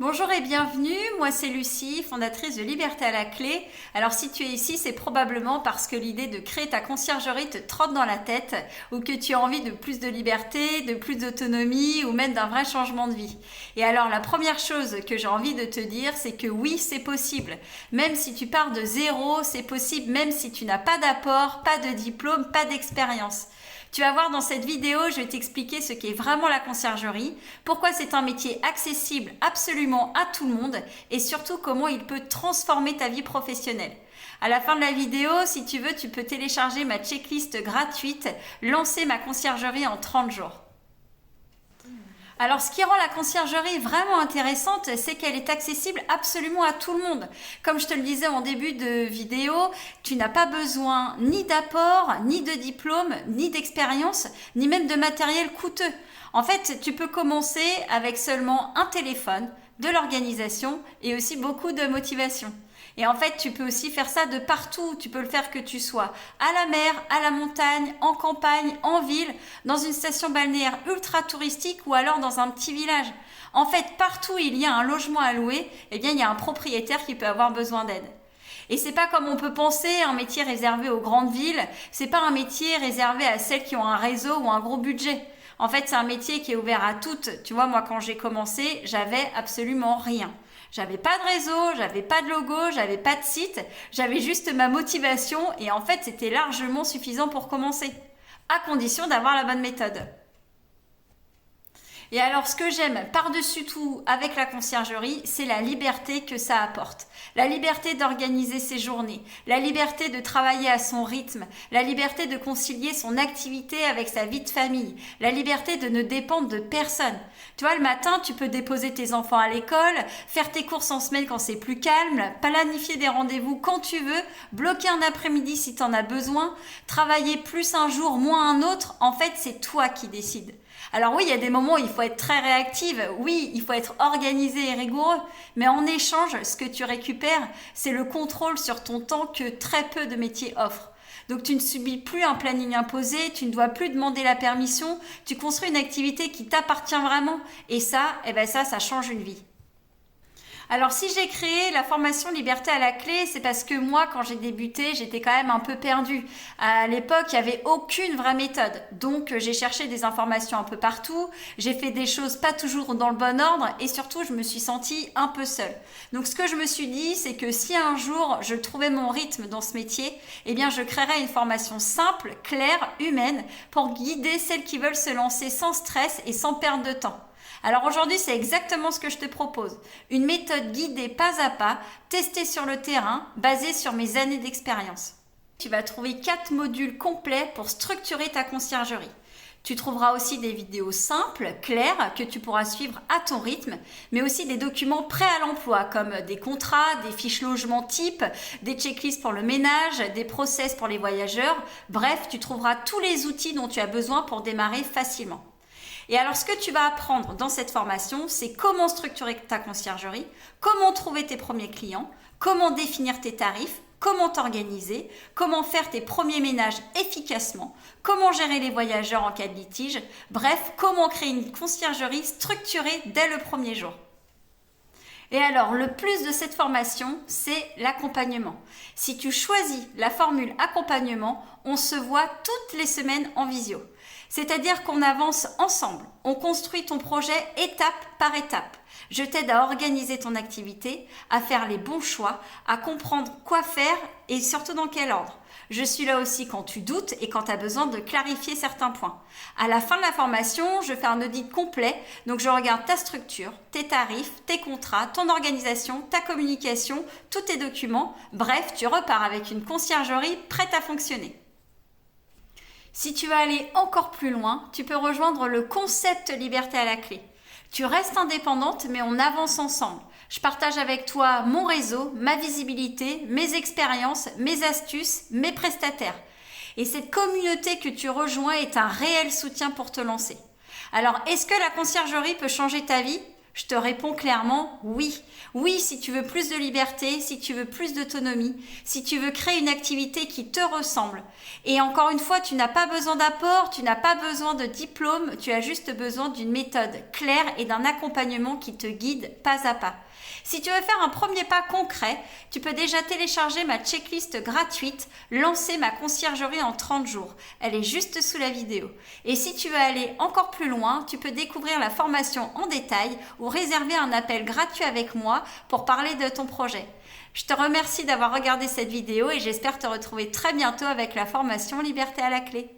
Bonjour et bienvenue, moi c'est Lucie, fondatrice de Liberté à la clé. Alors si tu es ici, c'est probablement parce que l'idée de créer ta conciergerie te trotte dans la tête ou que tu as envie de plus de liberté, de plus d'autonomie ou même d'un vrai changement de vie. Et alors la première chose que j'ai envie de te dire, c'est que oui, c'est possible. Même si tu pars de zéro, c'est possible même si tu n'as pas d'apport, pas de diplôme, pas d'expérience. Tu vas voir dans cette vidéo, je vais t'expliquer ce qu'est vraiment la conciergerie, pourquoi c'est un métier accessible absolument à tout le monde et surtout comment il peut transformer ta vie professionnelle. À la fin de la vidéo, si tu veux, tu peux télécharger ma checklist gratuite, lancer ma conciergerie en 30 jours. Alors, ce qui rend la conciergerie vraiment intéressante, c'est qu'elle est accessible absolument à tout le monde. Comme je te le disais en début de vidéo, tu n'as pas besoin ni d'apport, ni de diplôme, ni d'expérience, ni même de matériel coûteux. En fait, tu peux commencer avec seulement un téléphone, de l'organisation et aussi beaucoup de motivation. Et en fait, tu peux aussi faire ça de partout. Tu peux le faire que tu sois à la mer, à la montagne, en campagne, en ville, dans une station balnéaire ultra touristique ou alors dans un petit village. En fait, partout où il y a un logement à louer, eh bien, il y a un propriétaire qui peut avoir besoin d'aide. Et c'est pas comme on peut penser un métier réservé aux grandes villes. C'est pas un métier réservé à celles qui ont un réseau ou un gros budget. En fait, c'est un métier qui est ouvert à toutes. Tu vois, moi, quand j'ai commencé, j'avais absolument rien. J'avais pas de réseau, j'avais pas de logo, j'avais pas de site, j'avais juste ma motivation et en fait, c'était largement suffisant pour commencer, à condition d'avoir la bonne méthode. Et alors, ce que j'aime par-dessus tout avec la conciergerie, c'est la liberté que ça apporte. La liberté d'organiser ses journées, la liberté de travailler à son rythme, la liberté de concilier son activité avec sa vie de famille, la liberté de ne dépendre de personne. Tu vois, le matin, tu peux déposer tes enfants à l'école, faire tes courses en semaine quand c'est plus calme, planifier des rendez-vous quand tu veux, bloquer un après-midi si tu en as besoin, travailler plus un jour, moins un autre. En fait, c'est toi qui décides. Alors oui, il y a des moments où il faut être très réactive, oui, il faut être organisé et rigoureux, mais en échange, ce que tu récupères, c'est le contrôle sur ton temps que très peu de métiers offrent. Donc tu ne subis plus un planning imposé, tu ne dois plus demander la permission, tu construis une activité qui t'appartient vraiment et ça, ça change une vie. Alors si j'ai créé la formation Liberté à la clé, c'est parce que moi, quand j'ai débuté, j'étais quand même un peu perdue. À l'époque, il n'y avait aucune vraie méthode. Donc j'ai cherché des informations un peu partout, j'ai fait des choses pas toujours dans le bon ordre et surtout, je me suis sentie un peu seule. Donc ce que je me suis dit, c'est que si un jour je trouvais mon rythme dans ce métier, eh bien je créerais une formation simple, claire, humaine pour guider celles qui veulent se lancer sans stress et sans perdre de temps. Alors aujourd'hui, c'est exactement ce que je te propose. Une méthode guidée pas à pas, testée sur le terrain, basée sur mes années d'expérience. Tu vas trouver 4 modules complets pour structurer ta conciergerie. Tu trouveras aussi des vidéos simples, claires, que tu pourras suivre à ton rythme, mais aussi des documents prêts à l'emploi, comme des contrats, des fiches logement type, des checklists pour le ménage, des process pour les voyageurs. Bref, tu trouveras tous les outils dont tu as besoin pour démarrer facilement. Et alors, ce que tu vas apprendre dans cette formation, c'est comment structurer ta conciergerie, comment trouver tes premiers clients, comment définir tes tarifs, comment t'organiser, comment faire tes premiers ménages efficacement, comment gérer les voyageurs en cas de litige, bref, comment créer une conciergerie structurée dès le premier jour. Et alors, le plus de cette formation, c'est l'accompagnement. Si tu choisis la formule accompagnement, on se voit toutes les semaines en visio. C'est-à-dire qu'on avance ensemble, on construit ton projet étape par étape. Je t'aide à organiser ton activité, à faire les bons choix, à comprendre quoi faire et surtout dans quel ordre. Je suis là aussi quand tu doutes et quand tu as besoin de clarifier certains points. À la fin de la formation, je fais un audit complet, donc je regarde ta structure, tes tarifs, tes contrats, ton organisation, ta communication, tous tes documents. Bref, tu repars avec une conciergerie prête à fonctionner. Si tu veux aller encore plus loin, tu peux rejoindre le concept Liberté à la clé. Tu restes indépendante, mais on avance ensemble. Je partage avec toi mon réseau, ma visibilité, mes expériences, mes astuces, mes prestataires. Et cette communauté que tu rejoins est un réel soutien pour te lancer. Alors, est-ce que la conciergerie peut changer ta vie ? Je te réponds clairement oui. Oui, si tu veux plus de liberté, si tu veux plus d'autonomie, si tu veux créer une activité qui te ressemble. Et encore une fois, tu n'as pas besoin d'apport, tu n'as pas besoin de diplôme, tu as juste besoin d'une méthode claire et d'un accompagnement qui te guide pas à pas. Si tu veux faire un premier pas concret, tu peux déjà télécharger ma checklist gratuite, lancer ma conciergerie en 30 jours. Elle est juste sous la vidéo. Et si tu veux aller encore plus loin, tu peux découvrir la formation en détail ou réserver un appel gratuit avec moi pour parler de ton projet. Je te remercie d'avoir regardé cette vidéo et j'espère te retrouver très bientôt avec la formation Liberté à la clé.